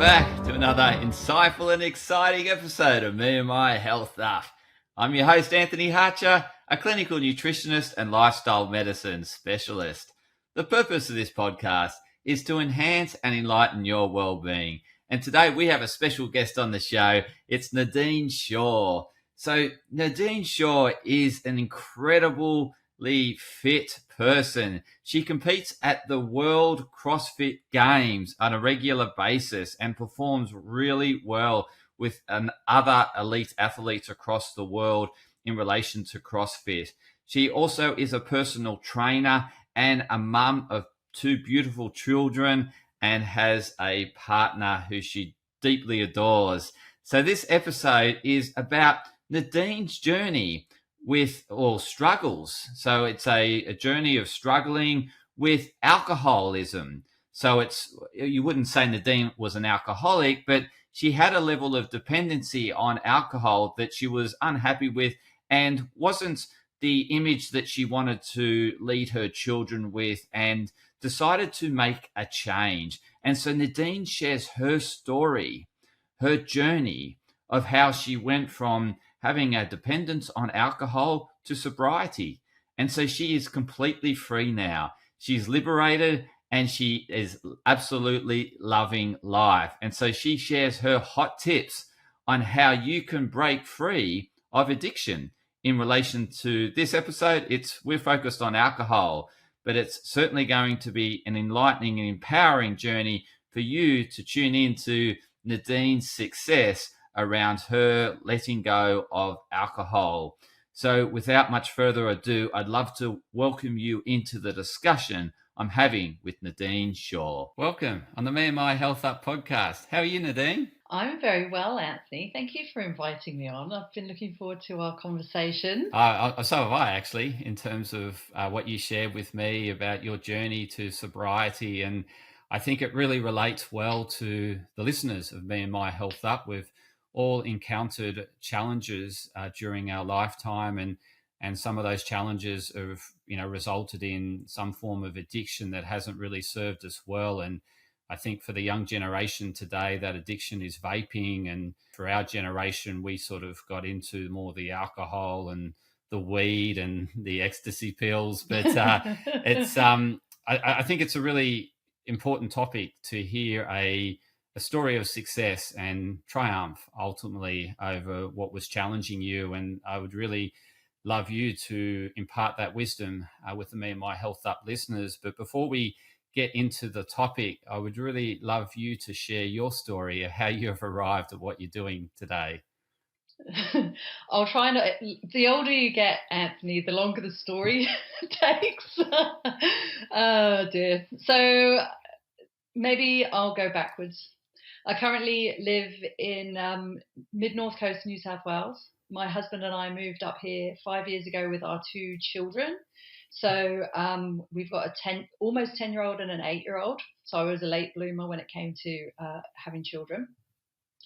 back to another insightful and exciting episode of Me and My Health Up. I'm your host, Anthony Hartcher, a clinical nutritionist and lifestyle medicine specialist. The purpose of this podcast is to enhance and enlighten your well-being. And today we have a special guest on the show. It's Nadine Shaw. So Nadine Shaw is an incredibly fit person. She competes at the World CrossFit Games on a regular basis and performs really well with other elite athletes across the world in relation to CrossFit. She also is a personal trainer and a mum of two beautiful children and has a partner who she deeply adores. So this episode is about Nadine's journey with or struggles. So it's a journey of struggling with alcoholism. So you wouldn't say Nadine was an alcoholic, but she had a level of dependency on alcohol that she was unhappy with and wasn't the image that she wanted to lead her children with, and decided to make a change. And so Nadine shares her story, her journey of how she went from having a dependence on alcohol to sobriety. And so she is completely free now. She's liberated and she is absolutely loving life. And so she shares her hot tips on how you can break free of addiction. In relation to this episode, we're focused on alcohol, but it's certainly going to be an enlightening and empowering journey for you to tune into Nadine's success around her letting go of alcohol. So without much further ado, I'd love to welcome you into the discussion I'm having with Nadine Shaw. Welcome on the Me and My Health Up podcast. How are you, Nadine? I'm very well, Anthony. Thank you for inviting me on. I've been looking forward to our conversation. So have I, actually, in terms of what you shared with me about your journey to sobriety. And I think it really relates well to the listeners of Me and My Health Up. We've all encountered challenges during our lifetime, and some of those challenges have resulted in some form of addiction that hasn't really served us well. And I think for the young generation today, that addiction is vaping, and for our generation, we sort of got into more the alcohol and the weed and the ecstasy pills. But I think it's a really important topic to hear a story of success and triumph ultimately over what was challenging you. And I would really love you to impart that wisdom with the Me and My Health Up listeners. But before we get into the topic, I would really love you to share your story of how you have arrived at what you're doing today. I'll try not. The older you get, Anthony, the longer the story takes. Oh dear. So maybe I'll go backwards. I currently live in mid-north coast New South Wales. My husband and I moved up here 5 years ago with our two children. So we've got almost 10-year-old and an 8-year-old. So I was a late bloomer when it came to having children.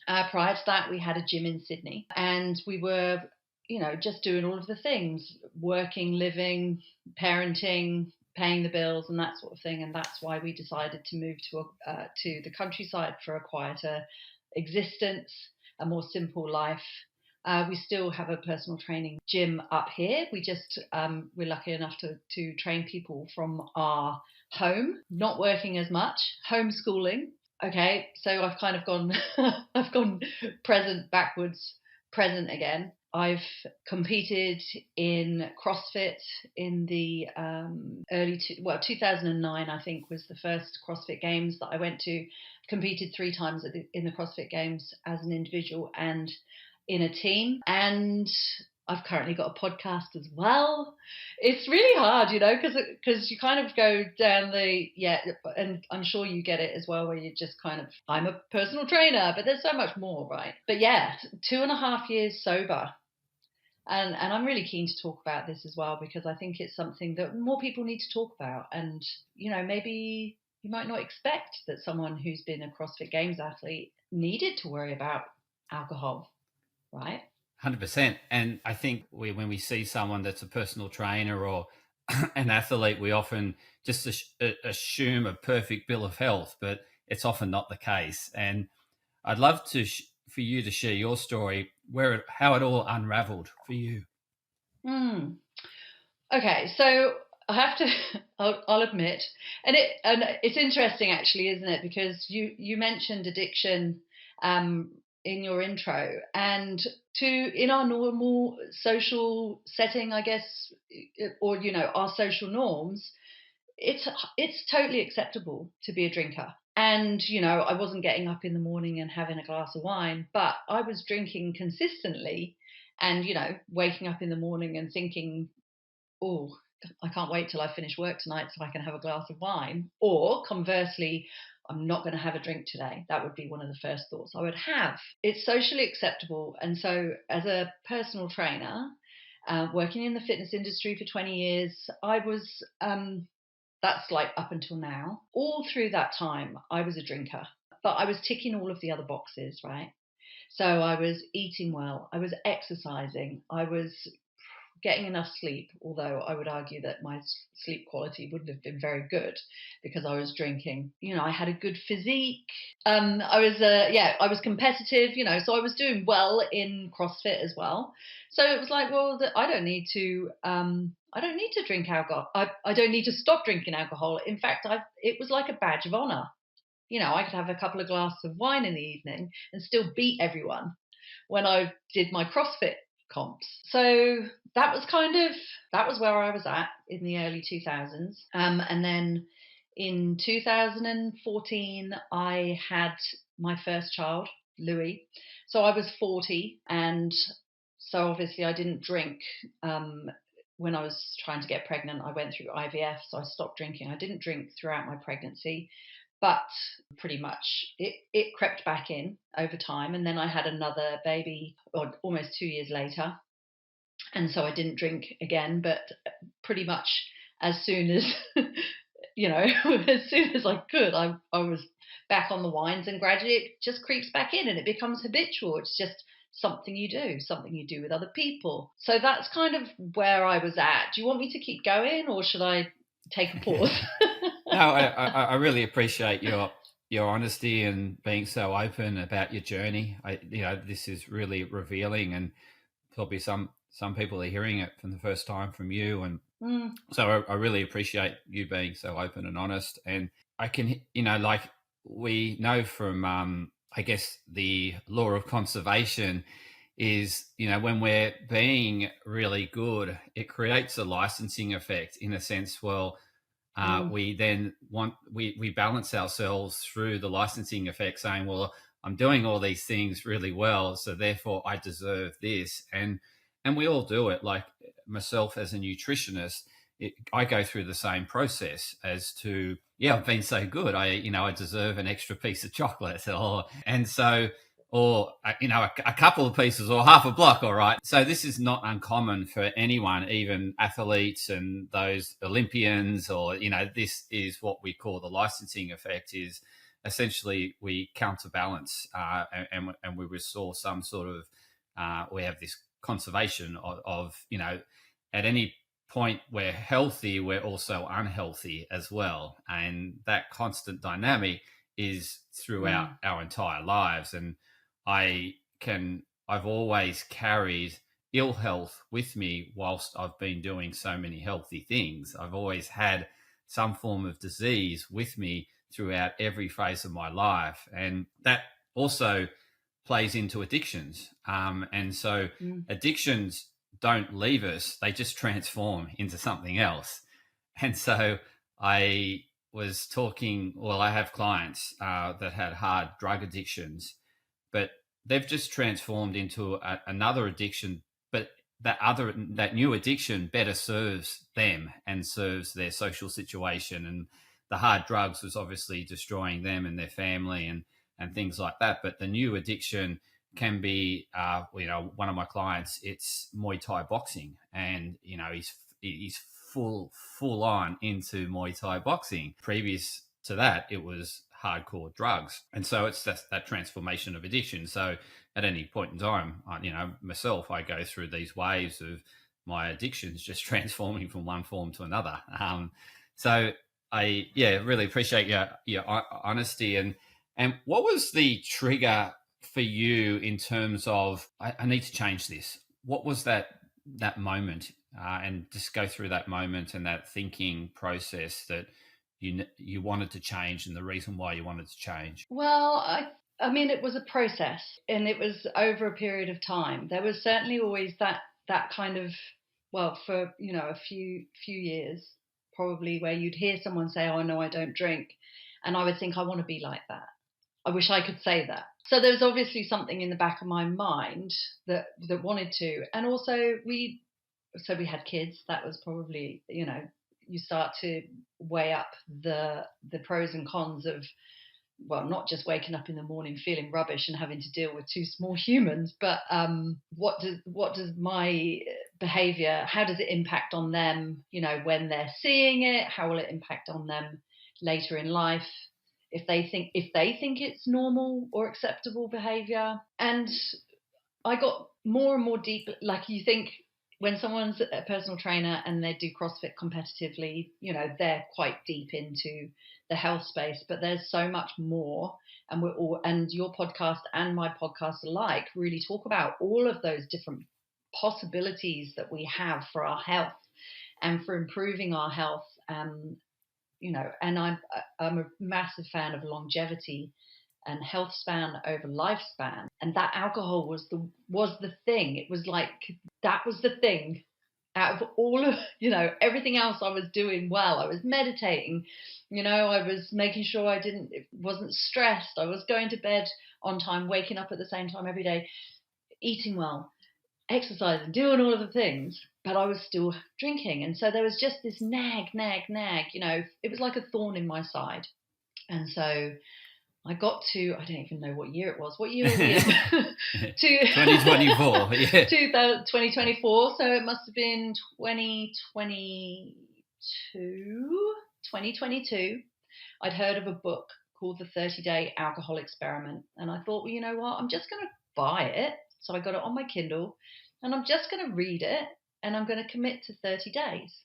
Prior to that, we had a gym in Sydney, and we were, just doing all of the things, working, living, parenting, paying the bills and that sort of thing. And that's why we decided to move to the countryside for a quieter existence, a more simple life. We still have a personal training gym up here. We're lucky enough to train people from our home, not working as much, homeschooling. Okay, so I've kind of gone present backwards, present again. I've competed in CrossFit in the 2009, I think, was the first CrossFit Games that I went to. Competed 3 times in the CrossFit Games as an individual and in a team. And I've currently got a podcast as well. It's really hard, because you kind of go down and I'm sure you get it as well, where you just kind of, I'm a personal trainer, but there's so much more, right? But yeah, 2.5 years sober. And I'm really keen to talk about this as well, because I think it's something that more people need to talk about. And, maybe you might not expect that someone who's been a CrossFit Games athlete needed to worry about alcohol, right? 100%. And I think when we see someone that's a personal trainer or an athlete, we often just assume a perfect bill of health, but it's often not the case. And I'd love to for you to share your story, how it all unraveled for you. Okay, so I have to, I'll admit, and it's interesting actually, isn't it? Because you mentioned addiction in your intro, and in our normal social setting, I guess, or our social norms, it's totally acceptable to be a drinker. And I wasn't getting up in the morning and having a glass of wine, but I was drinking consistently, and waking up in the morning and thinking, oh, I can't wait till I finish work tonight so I can have a glass of wine. Or conversely, I'm not going to have a drink today. That would be one of the first thoughts I would have. It's socially acceptable. And so, as a personal trainer, working in the fitness industry for 20 years, I was, that's like up until now. All through that time, I was a drinker, but I was ticking all of the other boxes, right? So I was eating well, I was exercising, I was getting enough sleep, although I would argue that my sleep quality wouldn't have been very good because I was drinking. I had a good physique. I was competitive, so I was doing well in CrossFit as well. So it was like, well, I don't need to drink alcohol. I don't need to stop drinking alcohol. In fact, it was like a badge of honor. I could have a couple of glasses of wine in the evening and still beat everyone when I did my CrossFit comps. So that was where I was at in the early 2000s. And then in 2014, I had my first child, Louis. So I was 40, and so obviously I didn't drink. When I was trying to get pregnant, I went through IVF, so I stopped drinking. I didn't drink throughout my pregnancy, but pretty much it crept back in over time. And then I had another baby almost 2 years later. And so I didn't drink again, but pretty much as soon as, as soon as I could, I was back on the wines, and gradually it just creeps back in and it becomes habitual. It's just something you do with other people. So that's kind of where I was at. Do you want me to keep going, or should I take a pause? No, I really appreciate your honesty and being so open about your journey. This is really revealing, and probably some people are hearing it for the first time from you. And so I really appreciate you being so open and honest. And I can, like we know from, I guess, the law of conservation is, when we're being really good, it creates a licensing effect in a sense. Well, we then we balance ourselves through the licensing effect, saying, well, I'm doing all these things really well, so therefore I deserve this. And we all do it. Like myself as a nutritionist, I go through the same process as to, I've been so good, I deserve an extra piece of chocolate, or a couple of pieces, or half a block. All right. So this is not uncommon for anyone, even athletes and those Olympians, or, this is what we call the licensing effect. Is essentially we counterbalance and we restore some sort of, we have this conservation of at any point we're healthy, we're also unhealthy as well. And that constant dynamic is throughout our entire lives. And I've always carried ill health with me whilst I've been doing so many healthy things. I've always had some form of disease with me throughout every phase of my life. And that also plays into addictions. And so addictions don't leave us, they just transform into something else. And so I was talking, I have clients that had hard drug addictions, but they've just transformed into another addiction, but that new addiction better serves them and serves their social situation. And the hard drugs was obviously destroying them and their family and things like that. But the new addiction can be, one of my clients, it's Muay Thai boxing, and he's full on into Muay Thai boxing. Previous to that, it was hardcore drugs. And so it's that transformation of addiction. So at any point in time, myself, I go through these waves of my addictions just transforming from one form to another. So I really appreciate your honesty. And what was the trigger for you in terms of, I need to change this? What was that moment? And just go through that moment and that thinking process that you wanted to change, and the reason why you wanted to change. Well, I mean, it was a process, and it was over a period of time. There was certainly always that kind of, well, for a few years, probably, where you'd hear someone say, "Oh no, I don't drink," and I would think, "I want to be like that. I wish I could say that." So there's obviously something in the back of my mind that wanted to, and also we had kids. That was probably, you start to weigh up the pros and cons of, well, not just waking up in the morning feeling rubbish and having to deal with two small humans, but what does my behavior, how does it impact on them, when they're seeing it? How will it impact on them later in life, if they think it's normal or acceptable behavior? And I got more and more deep. Like, you think when someone's a personal trainer and they do CrossFit competitively, they're quite deep into the health space, but there's so much more. And and your podcast and my podcast alike really talk about all of those different possibilities that we have for our health and for improving our health. And I'm a massive fan of longevity and health span over lifespan. And that alcohol was the thing. It was like, that was the thing. Out of all of, everything else I was doing well. I was meditating, I was making sure wasn't stressed. I was going to bed on time, waking up at the same time every day, eating well, exercising, doing all of the things, but I was still drinking. And so there was just this nag, it was like a thorn in my side. And so I got to, I don't even know what year it was. What year was it? 2024. Yeah. 2024. So it must have been 2022. I'd heard of a book called The 30-Day Alcohol Experiment. And I thought, well, you know what? I'm just going to buy it. So I got it on my Kindle, and I'm just going to read it, and I'm going to commit to 30 days.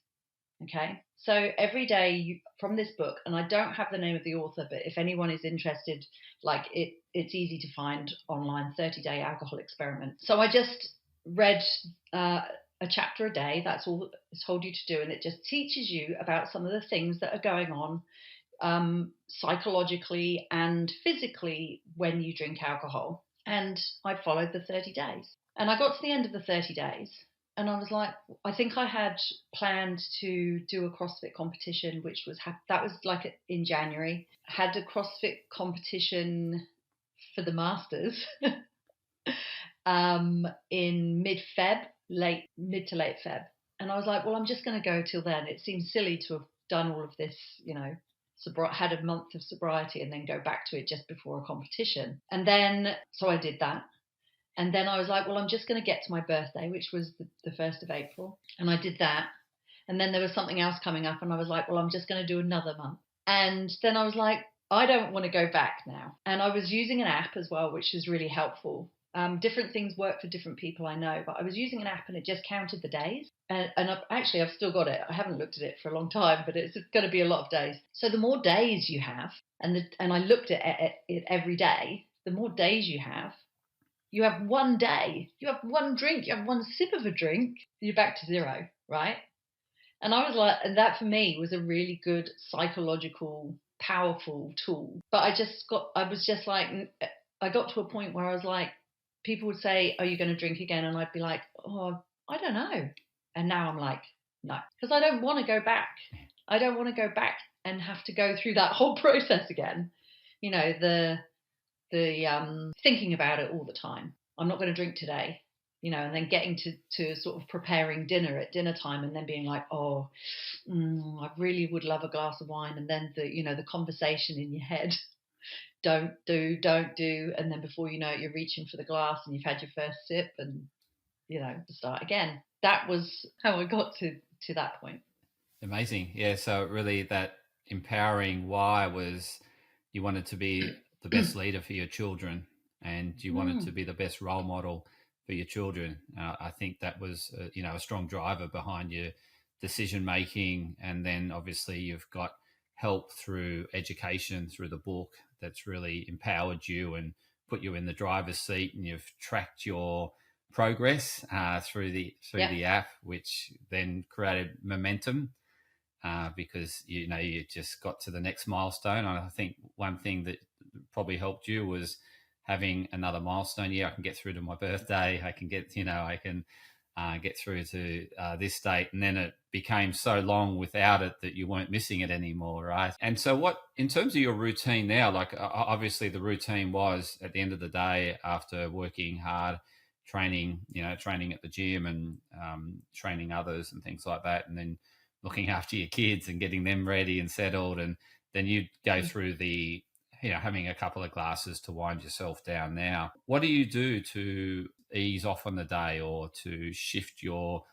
Okay, so every day from this book, and I don't have the name of the author, but if anyone is interested, like it's easy to find online, 30-Day Alcohol Experiment. So I just read a chapter a day. That's all it's told you to do, and it just teaches you about some of the things that are going on psychologically and physically when you drink alcohol. And I followed the 30 days, and I got to the end of the 30 days. And I was like, I think I had planned to do a CrossFit competition, which was that was like in January. Had a CrossFit competition for the Masters in mid to late Feb. And I was like, well, I'm just going to go till then. It seems silly to have done all of this, had a month of sobriety and then go back to it just before a competition. And then, so I did that. And then I was like, well, I'm just going to get to my birthday, which was the 1st of April. And I did that. And then there was something else coming up. And I was like, well, I'm just going to do another month. And then I was like, I don't want to go back now. And I was using an app as well, which is really helpful. Different things work for different people, I know. But I was using an app and it just counted the days. And I've still got it. I haven't looked at it for a long time, but it's going to be a lot of days. So the more days you have, and I looked at it every day, the more days you have one day, you have one drink, you have one sip of a drink, you're back to zero, right? And I was like, and that for me was a really good psychological, powerful tool. But I got to a point where I was like, people would say, are you going to drink again? And I'd be like, oh, I don't know. And now I'm like, no, because I don't want to go back. I don't want to go back and have to go through that whole process again. The thinking about it all the time. I'm not going to drink today, and then getting to sort of preparing dinner at dinner time and then being like, I really would love a glass of wine. And then the conversation in your head, don't do. And then before you know it, you're reaching for the glass and you've had your first sip and, start again. That was how I got to that point. Amazing. Yeah. So really that empowering why was you wanted to be the best leader for your children, and you wanted to be the best role model for your children. I think that was, a strong driver behind your decision making. And then obviously you've got help through education, through the book, that's really empowered you and put you in the driver's seat and you've tracked your progress through the app, which then created momentum because you just got to the next milestone. And I think one thing that probably helped you was having another milestone. Yeah, I can get through to my birthday. I can get get through to this date, and then it became so long without it that you weren't missing it anymore, right? And so what, in terms of your routine now, like obviously the routine was at the end of the day after working hard, training at the gym and training others and things like that, and then looking after your kids and getting them ready and settled, and then you'd go through the having a couple of glasses to wind yourself down. Now, what do you do to ease off on the day or to shift your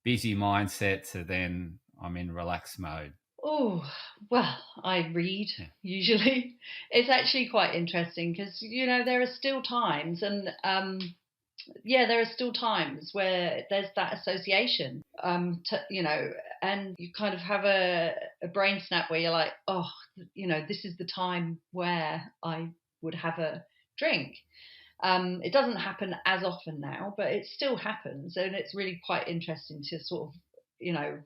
busy mindset to then I'm in relaxed mode? Oh, well, I read usually. It's actually quite interesting because, there are still times and there are still times where there's that association, and you kind of have a brain snap where you're like, oh, this is the time where I would have a drink. It doesn't happen as often now, but it still happens. And it's really quite interesting to sort of,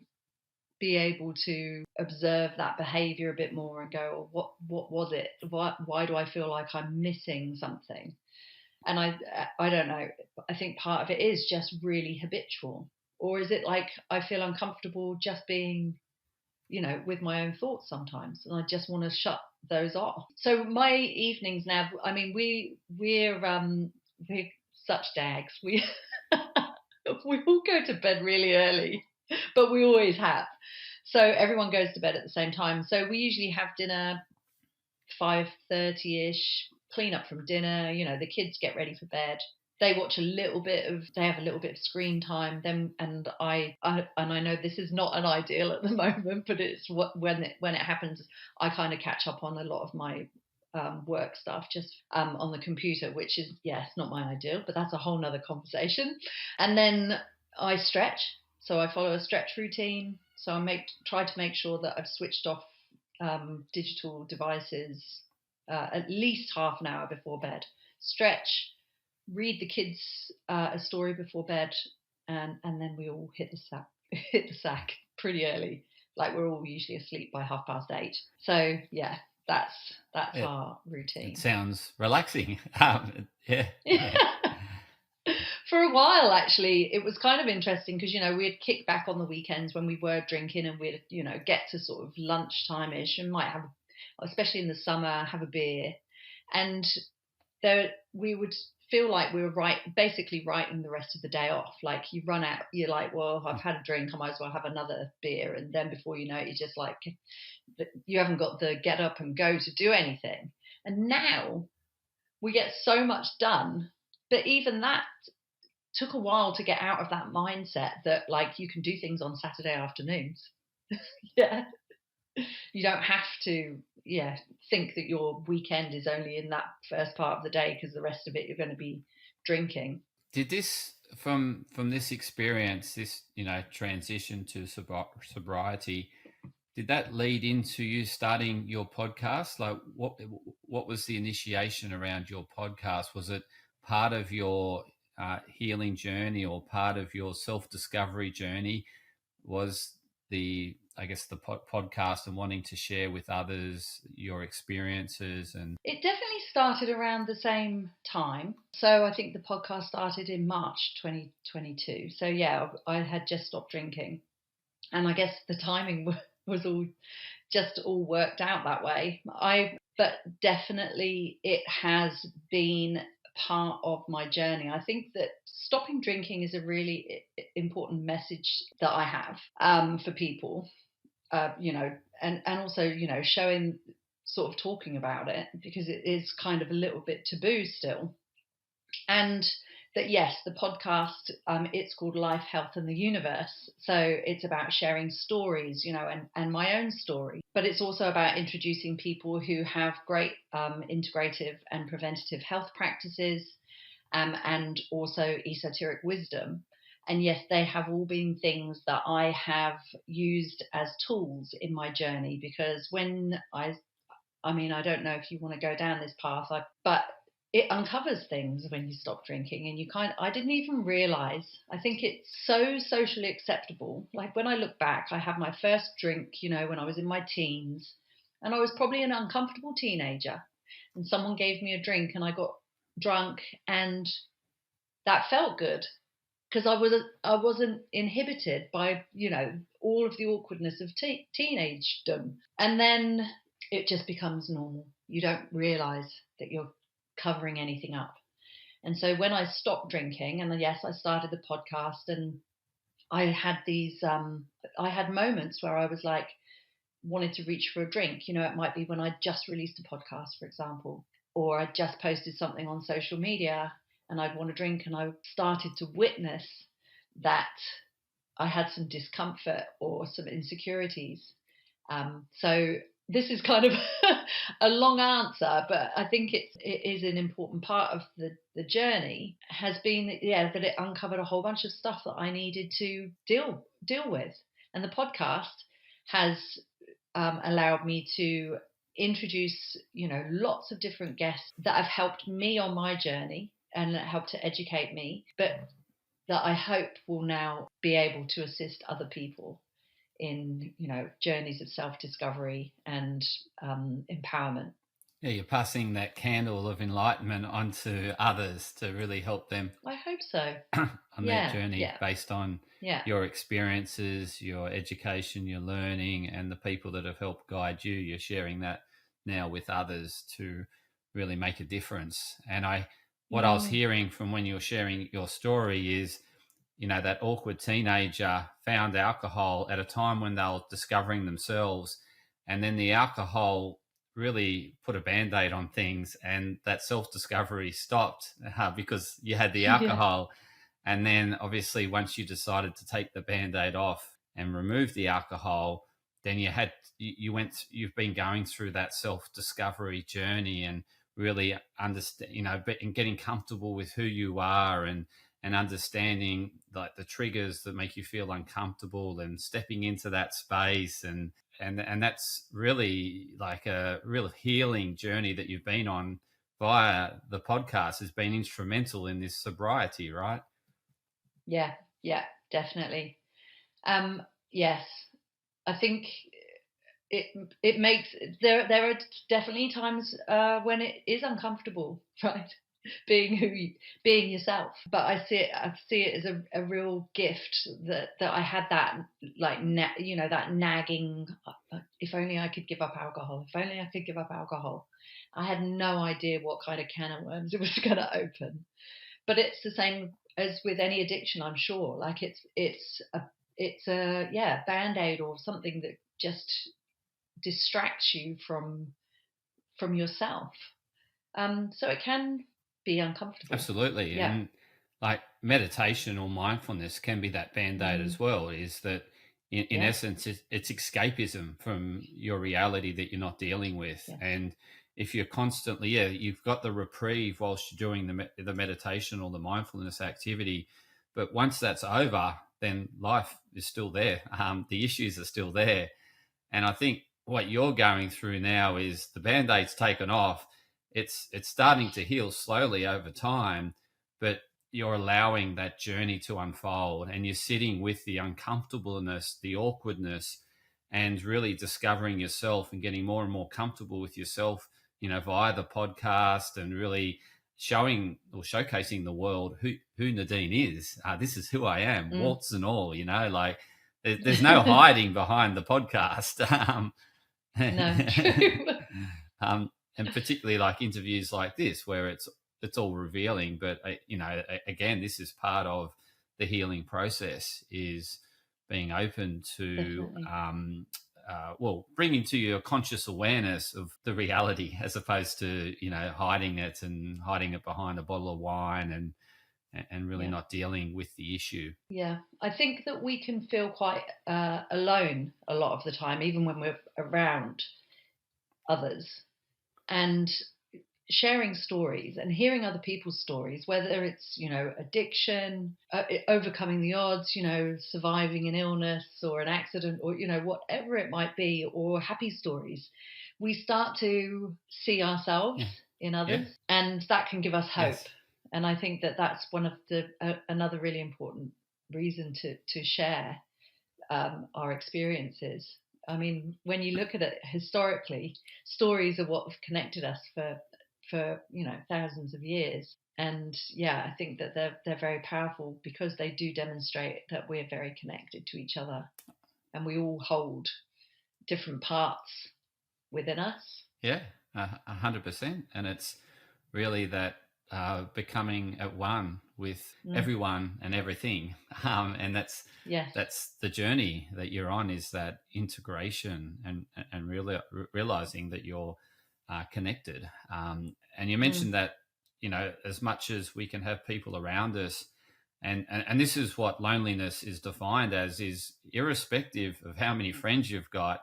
be able to observe that behavior a bit more and go, what was it? Why do I feel like I'm missing something? And I don't know. I think part of it is just really habitual. Or is it like I feel uncomfortable just being, with my own thoughts sometimes, and I just want to shut those off. So my evenings now, I mean, we're such dags. We all go to bed really early, but we always have. So everyone goes to bed at the same time. So we usually have dinner 5:30ish, clean up from dinner, the kids get ready for bed. They watch they have a little bit of screen time. And I know this is not an ideal at the moment, but it's when it happens, I kind of catch up on a lot of my work stuff just on the computer, which is, it's not my ideal, but that's a whole nother conversation. And then I stretch. So I follow a stretch routine. So I try to make sure that I've switched off digital devices at least half an hour before bed. Stretch, read the kids a story before bed, and then we all hit the sack pretty early. Like we're all usually asleep by 8:30. So yeah, that's our routine. It sounds relaxing. Yeah. For a while, actually, it was kind of interesting because, we'd kick back on the weekends when we were drinking, and we'd, get to sort of lunchtime-ish and might have, especially in the summer, have a beer. And we would feel like we were basically writing the rest of the day off. Like you run out, you're like, well, I've had a drink, I might as well have another beer. And then before you know it, you're just like, you haven't got the get up and go to do anything. And now we get so much done, but even that took a while to get out of that mindset that like you can do things on Saturday afternoons. Yeah. You don't have to think that your weekend is only in that first part of the day because the rest of it you're going to be drinking. Did this from this experience, this transition to sobriety, did that lead into you starting your podcast? Like what was the initiation around your podcast? Was it part of your healing journey or part of your self-discovery journey? Was the podcast and wanting to share with others your experiences? And it definitely started around the same time. So I think the podcast started in March 2022. So yeah, I had just stopped drinking, and I guess the timing was all worked out that way. But definitely it has been part of my journey. I think that stopping drinking is a really important message that I have for people, and also, showing, sort of talking about it, because it is kind of a little bit taboo still. And that, yes, the podcast, it's called Life, Health and the Universe. So it's about sharing stories, and my own story. But it's also about introducing people who have great integrative and preventative health practices, and also esoteric wisdom. And yes, they have all been things that I have used as tools in my journey, because when I don't know if you want to go down this path, but it uncovers things when you stop drinking, and I didn't even realize. I think it's so socially acceptable. Like when I look back, I had my first drink, when I was in my teens, and I was probably an uncomfortable teenager, and someone gave me a drink and I got drunk, and that felt good because I wasn't inhibited by, all of the awkwardness of teenagedom. And then it just becomes normal. You don't realize that you're covering anything up. And so when I stopped drinking, and yes, I started the podcast, and I had I had moments where I was like, wanted to reach for a drink. It might be when I just released a podcast, for example, or I just posted something on social media and I'd want a drink, and I started to witness that I had some discomfort or some insecurities. So this is kind of a long answer, but I think it is an important part of the journey, has been that it uncovered a whole bunch of stuff that I needed to deal with. And the podcast has allowed me to introduce, lots of different guests that have helped me on my journey and that helped to educate me, but that I hope will now be able to assist other people in, journeys of self-discovery and empowerment. Yeah, you're passing that candle of enlightenment onto others to really help them. I hope so. On their journey based on Yeah. your experiences, your education, your learning, and the people that have helped guide you. You're sharing that now with others to really make a difference. And what I was hearing from when you were sharing your story is, that awkward teenager found alcohol at a time when they were discovering themselves, and then the alcohol really put a band-aid on things, and that self-discovery stopped because you had the alcohol. And then obviously once you decided to take the band-aid off and remove the alcohol, then you've been going through that self-discovery journey and really understand, and getting comfortable with who you are, and understanding like the triggers that make you feel uncomfortable, and stepping into that space, and that's really like a real healing journey that you've been on via the podcast, has been instrumental in this sobriety, right? Yeah, definitely. Yes, I think it makes there are definitely times when it is uncomfortable, right? Being yourself, but I see it as a real gift that I had that, like, that nagging, if only I could give up alcohol, if only I could give up alcohol. I had no idea what kind of can of worms it was going to open. But it's the same as with any addiction, I'm sure. Like it's a band-aid or something that just distracts you from yourself. So it can be uncomfortable. Absolutely. Yeah. And like meditation or mindfulness can be that band-aid as well, is that in essence it's escapism from your reality that you're not dealing with. And if you're constantly you've got the reprieve whilst you're doing the meditation or the mindfulness activity, but once that's over, then life is still there. The issues are still there. And I think what you're going through now is the band-aid's taken off. It's starting to heal slowly over time, but you're allowing that journey to unfold, and you're sitting with the uncomfortableness, the awkwardness, and really discovering yourself and getting more and more comfortable with yourself, via the podcast, and really showing or showcasing the world who Nadine is. This is who I am, warts and all, like there's no hiding behind the podcast. No. And particularly like interviews like this, where it's all revealing, but again, this is part of the healing process, is being open to bringing to your conscious awareness of the reality, as opposed to hiding it behind a bottle of wine and really not dealing with the issue. Yeah, I think that we can feel quite alone a lot of the time, even when we're around others. And sharing stories and hearing other people's stories, whether it's, addiction, overcoming the odds, surviving an illness or an accident, or, whatever it might be, or happy stories, we start to see ourselves in others, and that can give us hope. Yes. And I think that that's one of the another really important reason to share our experiences. I mean, when you look at it historically, stories are what have connected us for thousands of years. And yeah, I think that they're very powerful because they do demonstrate that we're very connected to each other, and we all hold different parts within us. Yeah, 100%. And it's really that becoming at one with everyone and everything. And that's the journey that you're on, is that integration and really realizing that you're connected. And you mentioned that, as much as we can have people around us, and this is what loneliness is defined as, is irrespective of how many friends you've got,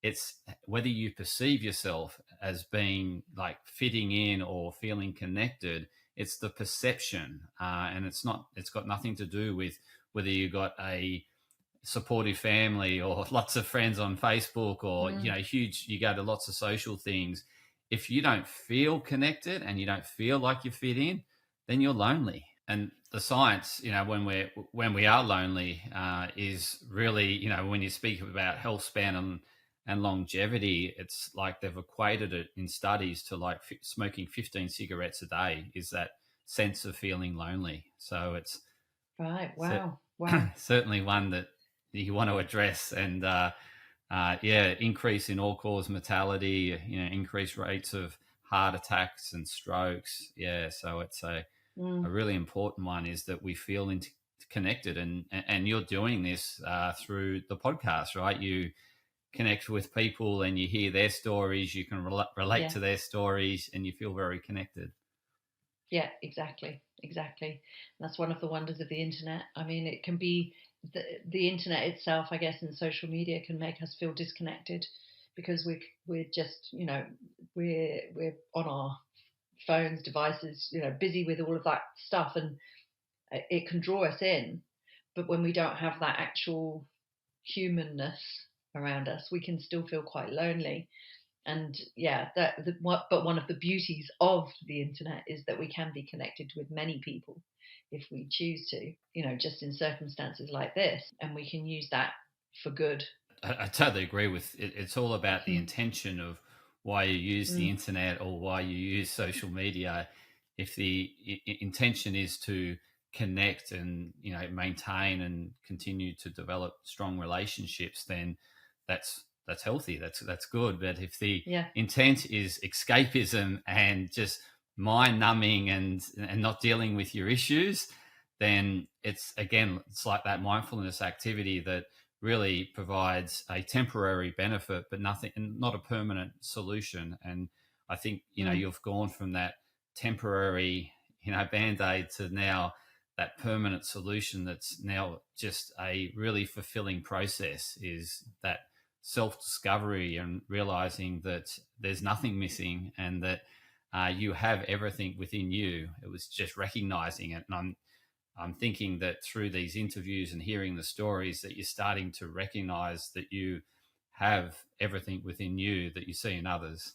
it's whether you perceive yourself as being like fitting in or feeling connected. It's the perception, and it's got nothing to do with whether you got a supportive family or lots of friends on Facebook or you go to lots of social things. If you don't feel connected and you don't feel like you fit in, then you're lonely. And the science, when we are lonely, is really, when you speak about health span and longevity, it's like they've equated it in studies to like smoking 15 cigarettes a day is that sense of feeling lonely. So it's right. Wow. certainly one that you want to address. And increase in all-cause mortality, increased rates of heart attacks and strokes. Yeah, so it's a really important one, is that we feel connected. And you're doing this through the podcast, right? You connect with people and you hear their stories, you can relate to their stories, and you feel very connected. Yeah, exactly. And that's one of the wonders of the internet. I mean, it can be the internet itself, I guess, and social media can make us feel disconnected because we're just, we're on our phones, devices, busy with all of that stuff, and it can draw us in. But when we don't have that actual humanness around us, we can still feel quite lonely. And but one of the beauties of the internet is that we can be connected with many people if we choose to, just in circumstances like this, and we can use that for good. I totally agree with it. It's all about the intention of why you use the internet or why you use social media. If the intention is to connect and maintain and continue to develop strong relationships, then that's healthy. That's good. But if the intent is escapism and just mind numbing and not dealing with your issues, then it's like that mindfulness activity that really provides a temporary benefit, but not a permanent solution. And I think, you've gone from that temporary, Band-Aid to now that permanent solution that's now just a really fulfilling process, is that self-discovery and realizing that there's nothing missing and that you have everything within you. It was just recognizing it. And I'm thinking that through these interviews and hearing the stories that you're starting to recognize that you have everything within you that you see in others.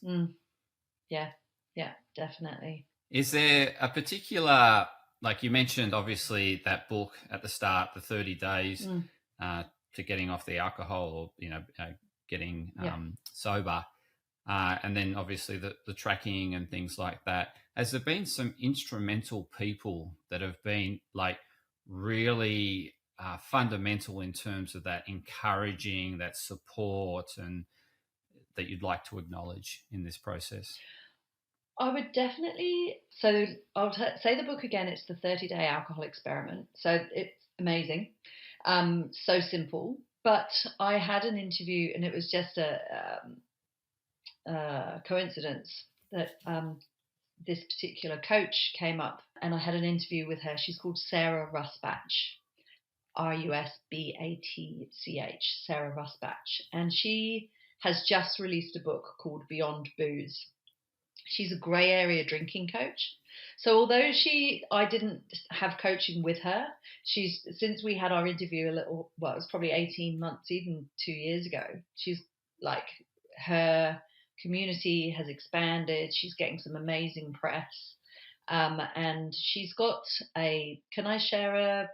Yeah, definitely. Is there a particular, like you mentioned, obviously that book at the start, the 30 days to getting off the alcohol or, getting sober. And then obviously the tracking and things like that. Has there been some instrumental people that have been like really fundamental in terms of that encouraging, that support, and that you'd like to acknowledge in this process? I would definitely, so I'll say the book again, it's the 30-day alcohol experiment. So it's amazing, so simple. But I had an interview, and it was just a coincidence that this particular coach came up, and I had an interview with her. She's called Sarah Rusbatch, Rusbatch, Sarah Rusbatch. And she has just released a book called Beyond Booze. She's a grey area drinking coach. So although I didn't have coaching with her, since we had our interview it was probably 18 months, even 2 years ago, she's like, her community has expanded. She's getting some amazing press. And she's got can I share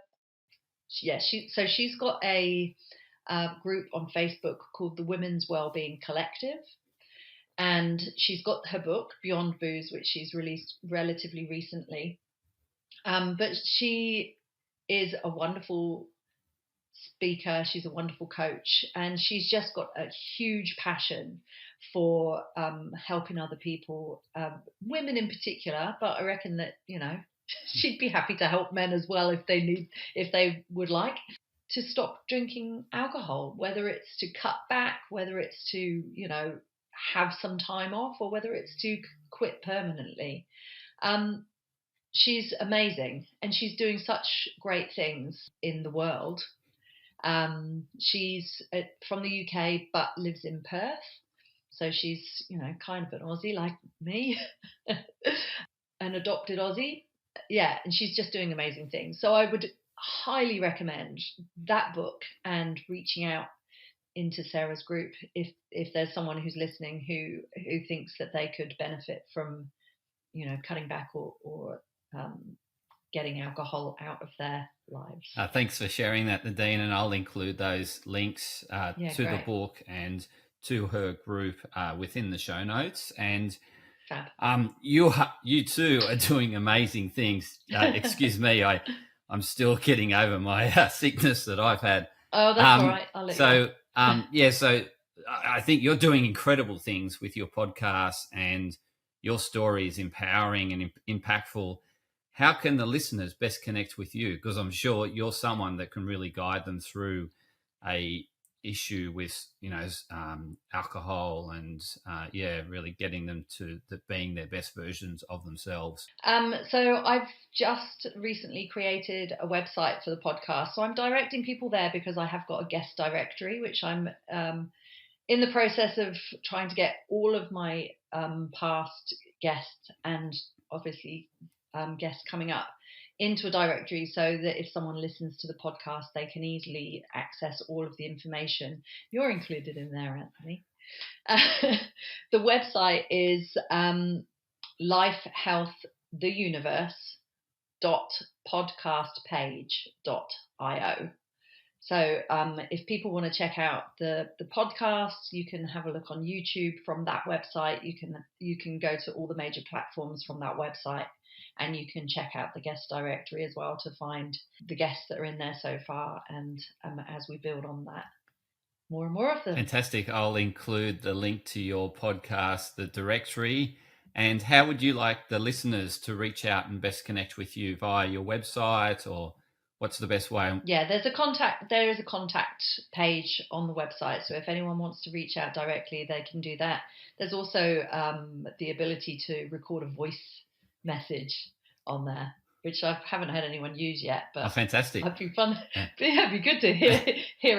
she's got a group on Facebook called the Women's Wellbeing Collective. And she's got her book, Beyond Booze, which she's released relatively recently. But she is a wonderful speaker. She's a wonderful coach. And she's just got a huge passion for helping other people, women in particular. But I reckon that, she'd be happy to help men as well if they would like to stop drinking alcohol, whether it's to cut back, whether it's to, have some time off, or whether it's to quit permanently. She's amazing, and she's doing such great things in the world. She's from the UK but lives in Perth, so she's kind of an Aussie like me, an adopted Aussie. Yeah, and she's just doing amazing things. So I would highly recommend that book and reaching out into Sarah's group if there's someone who's listening who thinks that they could benefit from cutting back or getting alcohol out of their lives. Thanks for sharing that, Nadine, and I'll include those links to great. the book and to her group within the show notes. And you too are doing amazing things. Excuse me, I'm still getting over my sickness that I've had. Oh, that's all right. I'll let you know. So I think you're doing incredible things with your podcast, and your story is empowering and impactful. How can the listeners best connect with you? Because I'm sure you're someone that can really guide them through a issue with, alcohol and, really getting them to being their best versions of themselves. So I've just recently created a website for the podcast. So I'm directing people there because I have got a guest directory, which I'm in the process of trying to get all of my past guests and obviously guests coming up into a directory, so that if someone listens to the podcast, they can easily access all of the information. You're included in there, Anthony. The website is lifehealththeuniverse.podcastpage.io. So if people want to check out the podcast, you can have a look on YouTube from that website. You can go to all the major platforms from that website, and you can check out the guest directory as well to find the guests that are in there so far. And as we build on that, more and more of them. Fantastic. I'll include the link to your podcast, the directory. And how would you like the listeners to reach out and best connect with you? Via your website, or what's the best way? Yeah, there is a contact page on the website. So if anyone wants to reach out directly, they can do that. There's also the ability to record a voice message on there, which I haven't had anyone use yet, but fantastic. It'd be fun. It'd be good to hear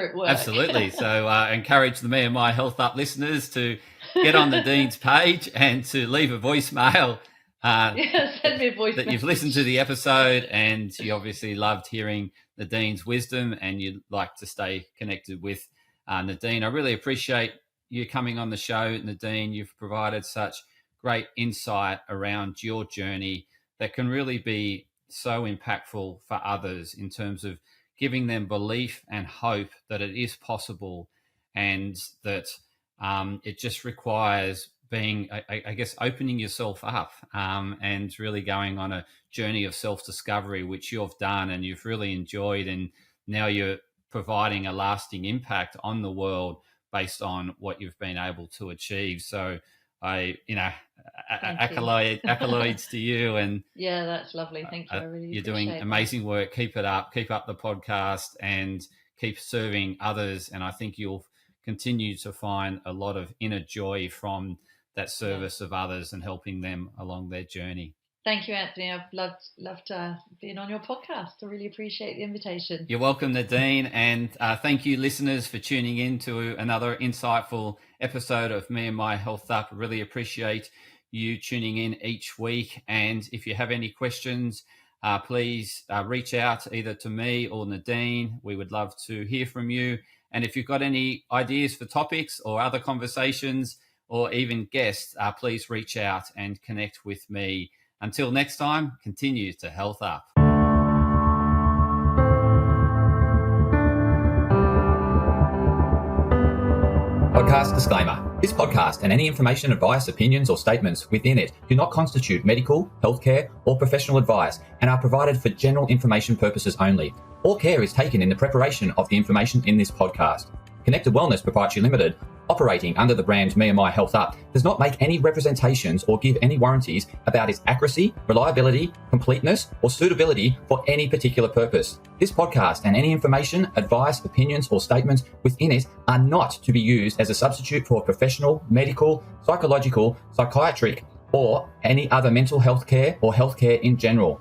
it work. Absolutely. So encourage the Me and My Health Up listeners to get on Nadine's page and to leave a voicemail. Send me a voice that message. You've listened to the episode and you obviously loved hearing Nadine's wisdom, and you'd like to stay connected with Nadine. I really appreciate you coming on the show, Nadine. You've provided such great insight around your journey that can really be so impactful for others in terms of giving them belief and hope that it is possible, and that it just requires being, I guess, opening yourself up and really going on a journey of self-discovery, which you've done and you've really enjoyed, and now you're providing a lasting impact on the world based on what you've been able to achieve. So accolades to you. And yeah, that's lovely. Thank you. I really you're doing amazing work. Keep it up. Keep up the podcast and keep serving others. And I think you'll continue to find a lot of inner joy from that service of others and helping them along their journey. Thank you, Anthony. I've loved being on your podcast. I really appreciate the invitation. You're welcome, Nadine. And thank you, listeners, for tuning in to another insightful episode of Me and My Health Up. I really appreciate you tuning in each week. And if you have any questions, please reach out either to me or Nadine. We would love to hear from you. And if you've got any ideas for topics or other conversations, or even guests, please reach out and connect with me. Until next time, continue to health up. Podcast disclaimer. This podcast and any information, advice, opinions or statements within it do not constitute medical, healthcare or professional advice and are provided for general information purposes only. All care is taken in the preparation of the information in this podcast. Connected Wellness Proprietary Limited, operating under the brand me&my Health Up, does not make any representations or give any warranties about its accuracy, reliability, completeness, or suitability for any particular purpose. This podcast and any information, advice, opinions, or statements within it are not to be used as a substitute for professional, medical, psychological, psychiatric, or any other mental health care or healthcare in general.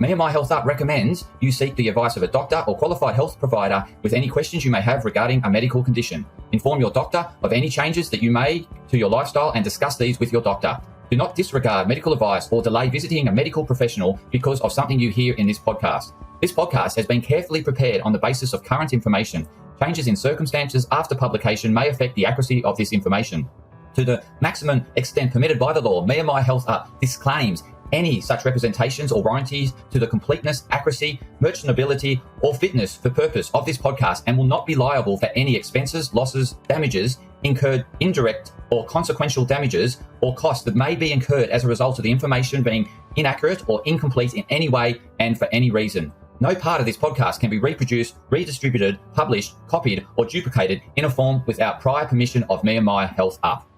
me&my Health Up recommends you seek the advice of a doctor or qualified health provider with any questions you may have regarding a medical condition. Inform your doctor of any changes that you made to your lifestyle and discuss these with your doctor. Do not disregard medical advice or delay visiting a medical professional because of something you hear in this podcast. This podcast has been carefully prepared on the basis of current information. Changes in circumstances after publication may affect the accuracy of this information. To the maximum extent permitted by the law, me&my Health Up disclaims any such representations or warranties to the completeness, accuracy, merchantability, or fitness for purpose of this podcast and will not be liable for any expenses, losses, damages incurred, indirect or consequential damages or costs that may be incurred as a result of the information being inaccurate or incomplete in any way and for any reason. No part of this podcast can be reproduced, redistributed, published, copied, or duplicated in a form without prior permission of me&my Health Up.